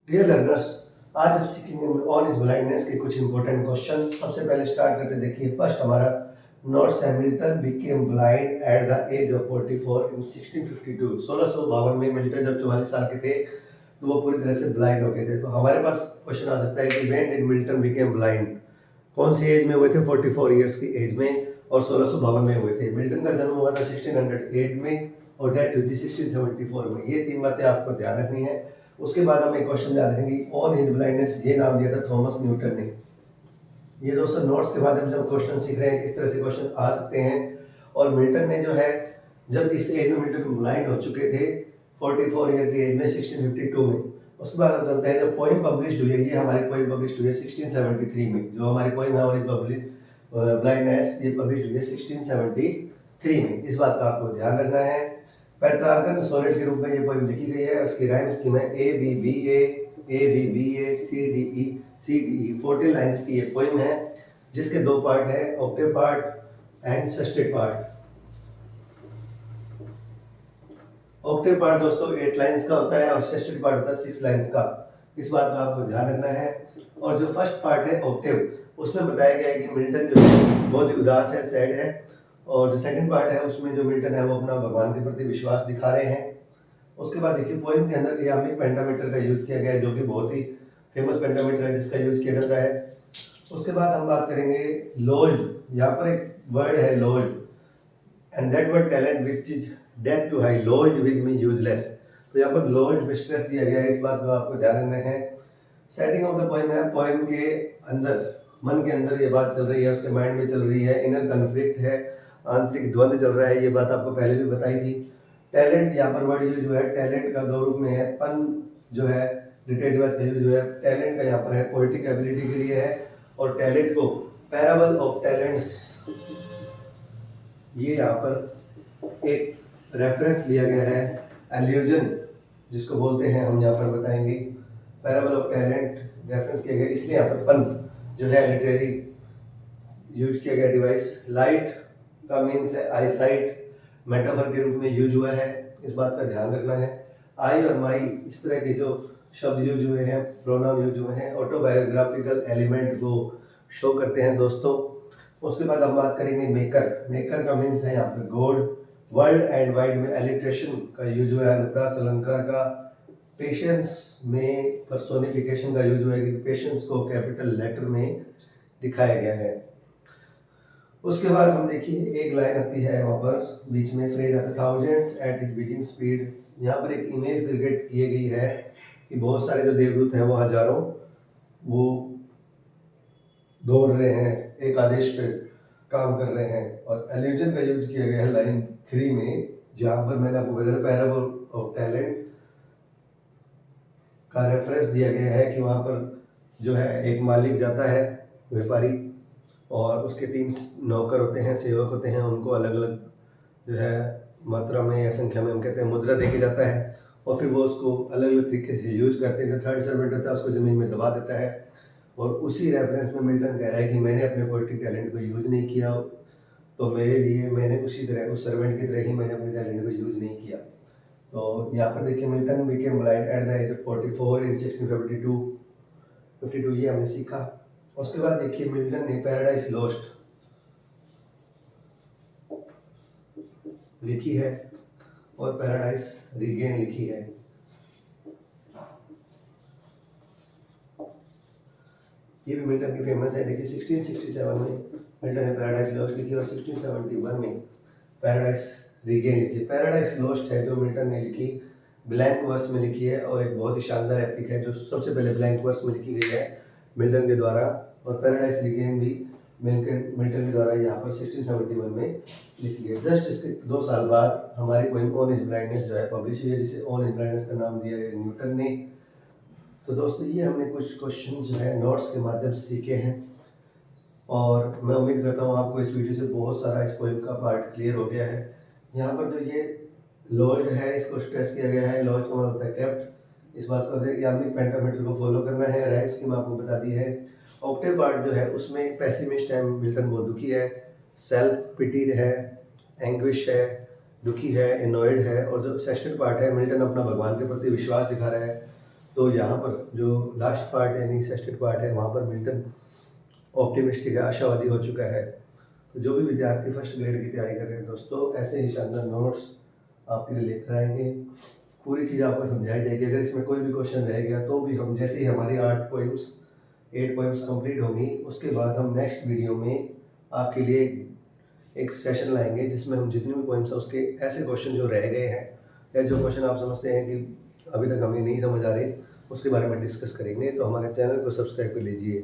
Dear learners, आज हम सीखेंगे ऑन इज ब्लाइंडनेस के कुछ इंपॉर्टेंट क्वेश्चन। सबसे पहले स्टार्ट करते देखिए फर्स्ट हमारा north Hamilton became blind at the age of 44 in 1652। 1652 में मिल्टन जब 44 साल के थे तो वो पूरी तरह से ब्लाइंड हो गए थे। तो हमारे पास क्वेश्चन आ सकता है कि when did Milton became blind, कौन सी एज में हुए थे? 44 इयर्स की एज में, और 1652 में हुए थे। मिल्टन का जन्म हुआ था 1608 में और डेथ हुई थी 1674 में। ये तीन बातें आपको ध्यान रखनी है। उसके बाद हम एक क्वेश्चन ध्यान रखेंगे, ऑन हिज ब्लाइंडनेस ये नाम दिया था थॉमस न्यूटन ने। ये दोस्तों नोट्स के माध्यम से हम क्वेश्चन सीख रहे हैं किस तरह से क्वेश्चन आ सकते हैं। और मिल्टन ने जो है, जब इस एज में मिल्टन ब्लाइंड हो चुके थे 44 ईयर की एज में 1652 में। उसके बाद हम चलते हैं, जो पोइम पब्लिश हुई है, ये हमारी पोइम पब्लिश हुई है 1673 में। जो हमारी पोइम है हमारी पब्लिश ब्लाइंडनेस, ये पब्लिश हुई है 1673 में। इस बात का आपको ध्यान रखना है। पेट्रार्कन सोनेट के रूप में ये पोइम लिखी गई है। उसकी राइम स्कीम है A B D E 14 lines की ये पोइम है, जिसके दो पार्ट है, octave part and sestet part. Octave part दोस्तों 8 लाइन्स का होता है और सेस्टेड पार्ट होता है 6 लाइन्स का। इस बात का आपको ध्यान रखना है। और जो फर्स्ट पार्ट है ऑक्टेव, उसमें बताया गया है कि मिल्टन जो है बहुत ही उदास है, सैड है। और जो सेकंड पार्ट है उसमें जो मिल्टन है वो अपना भगवान के प्रति विश्वास दिखा रहे हैं। उसके बाद देखिए पोइम के अंदर इयामिक पेंटामीटर का यूज किया गया है, जो कि बहुत ही फेमस पेंटामीटर है जिसका यूज किया जाता है। उसके बाद हम बात करेंगे लोज। यहाँ पर एक वर्ड है lodged, and that word talent which is death to hide lodged with me useless. तो यहाँ पर लोज पे स्ट्रेस दिया गया है, इस बात को आपको ध्यान रखना है। सेटिंग ऑफ द पोइम है, पोइम के अंदर, मन के अंदर ये बात चल रही है, उसके माइंड में चल रही है, इनर कन्फ्लिक्ट है, आंतरिक द्वंद्व चल रहा है। ये बात आपको पहले भी बताई थी। टैलेंट, यहाँ पर वर्ड यूज जो है टैलेंट का दो रूप में है। पन जो है रिलेटिव का यूज जो है टैलेंट का यहाँ पर है पोएटिक एबिलिटी के लिए है, और टैलेंट को पैराबल ऑफ टैलेंट्स, ये यहाँ पर एक रेफरेंस लिया गया है, एल्यूजन जिसको बोलते हैं, हम यहाँ पर बताएंगे। पैराबल ऑफ टैलेंट रेफरेंस किया गया, इसलिए यहाँ पर पन जो है लिटरेरी यूज किया गया डिवाइस। लाइट का मीन्स है आई साइट, मेटाफर के रूप में यूज हुआ है, इस बात का ध्यान रखना है। आई और माई इस तरह के जो शब्द यूज हुए हैं, प्रोनाउन यूज हुए हैं, ऑटोबायोग्राफिकल एलिमेंट को शो करते हैं दोस्तों। उसके बाद हम बात करेंगे मेकर। मेकर का मीन्स है यहाँ पर गॉड। वर्ल्ड एंड वाइड में एलिट्रेशन का यूज हुआ है, अनुप्रास अलंकार का। पेशेंस में पर्सोनिफिकेशन का यूज हुआ है, कि पेशेंस को कैपिटल लेटर में दिखाया गया है। उसके बाद हम देखिए एक लाइन आती है, वहाँ पर बीच में फ्रेज आता है thousands at his beating speed. यहाँ पर एक इमेज क्रिएट की गई है कि बहुत सारे जो देवदूत हैं वो हजारों वो दौड़ रहे हैं, एक आदेश पे काम कर रहे हैं। और एल्यूजन का यूज किया गया है लाइन 3 में, जहाँ पर मैंने आपको बताया पैराबल ऑफ टैलेंट का रेफरेंस दिया गया है कि वहाँ पर जो है एक मालिक जाता है, व्यापारी, और उसके 3 नौकर होते हैं, सेवक होते हैं, उनको अलग अलग जो है मात्रा में या संख्या में हम कहते हैं मुद्रा दे के जाता है, और फिर वो उसको अलग अलग तरीके से यूज करते हैं। जो थर्ड सर्वेंट होता है उसको ज़मीन में दबा देता है। और उसी रेफरेंस में मिल्टन कह रहा है कि मैंने अपने पोएटिक टैलेंट को यूज नहीं किया, तो मेरे लिए मैंने उसी तरह उस सर्वेंट की तरह ही मैंने अपने टैलेंट को यूज नहीं किया। तो यहाँ पर देखिए Milton became blind at the age of 44 in 1652, ये हमने सीखा। उसके बाद देखिए मिल्टन ने पैराडाइज लॉस्ट लिखी है और पैराडाइज रीगेन लिखी है। ये भी मिल्टन की फेमस है। देखिए 1667 में मिल्टन ने पैराडाइज लॉस्ट लिखी और 1671 में पैराडाइज रीगेन लिखी। पैराडाइज लॉस्ट है जो मिल्टन ने लिखी, ब्लैंक वर्स में लिखी है, और एक बहुत ही शानदार एपिक है जो सबसे पहले ब्लैंक वर्स में लिखी गई है मिल्टन के द्वारा। और पैराडाइज रीगेन भी मिल्टन के द्वारा यहाँ पर 1671 में लिखी गई। जस्ट इसके 2 साल बाद हमारी पोइम ऑन इज ब्लाइंडनेस जो है पब्लिश हुई है, जिसे ऑन इज ब्लाइंडनेस का नाम दिया गया न्यूटन ने। तो दोस्तों ये हमने कुछ क्वेश्चन जो है नोट्स के माध्यम से सीखे हैं, और मैं उम्मीद करता हूँ आपको इस वीडियो से बहुत सारा इस पोइम का पार्ट क्लियर हो गया है। यहाँ पर जो ये लॉज्ड है इसको स्ट्रेस किया गया है, लॉज्ड का मतलब होता है केप्ट। इस बात को यामिक पेंटामीटर को फॉलो करना है। राइट स्कीम आपको बता दी है। ऑक्टेव पार्ट जो है उसमें पेसिमिस्ट है, मिल्टन बहुत दुखी है, सेल्फ पिटीड है, एंग्विश है, दुखी है, एनॉयड है। और जो सेस्टेड पार्ट है, मिल्टन अपना भगवान के प्रति विश्वास दिखा रहा है। तो यहाँ पर जो लास्ट पार्ट यानी सेस्टेड पार्ट है वहाँ पर मिल्टन ऑप्टिमिस्टिक है, आशावादी हो चुका है। तो जो भी विद्यार्थी फर्स्ट ग्रेड की तैयारी कर रहे हैं दोस्तों, ऐसे ही शानदार नोट्स आपके लिए लेकर आएंगे। पूरी चीज़ आपको समझाई जाएगी। अगर इसमें कोई भी क्वेश्चन रह गया तो भी हम जैसे ही हमारी 8 पोइम्स कंप्लीट होंगी उसके बाद हम नेक्स्ट वीडियो में आपके लिए एक सेशन लाएंगे जिसमें हम जितने भी पोइम्स हैं उसके ऐसे क्वेश्चन जो रह गए हैं या जो क्वेश्चन आप समझते हैं कि अभी तक हमें नहीं समझ आ रहे उसके बारे में डिस्कस करेंगे। तो हमारे चैनल को सब्सक्राइब कर लीजिए।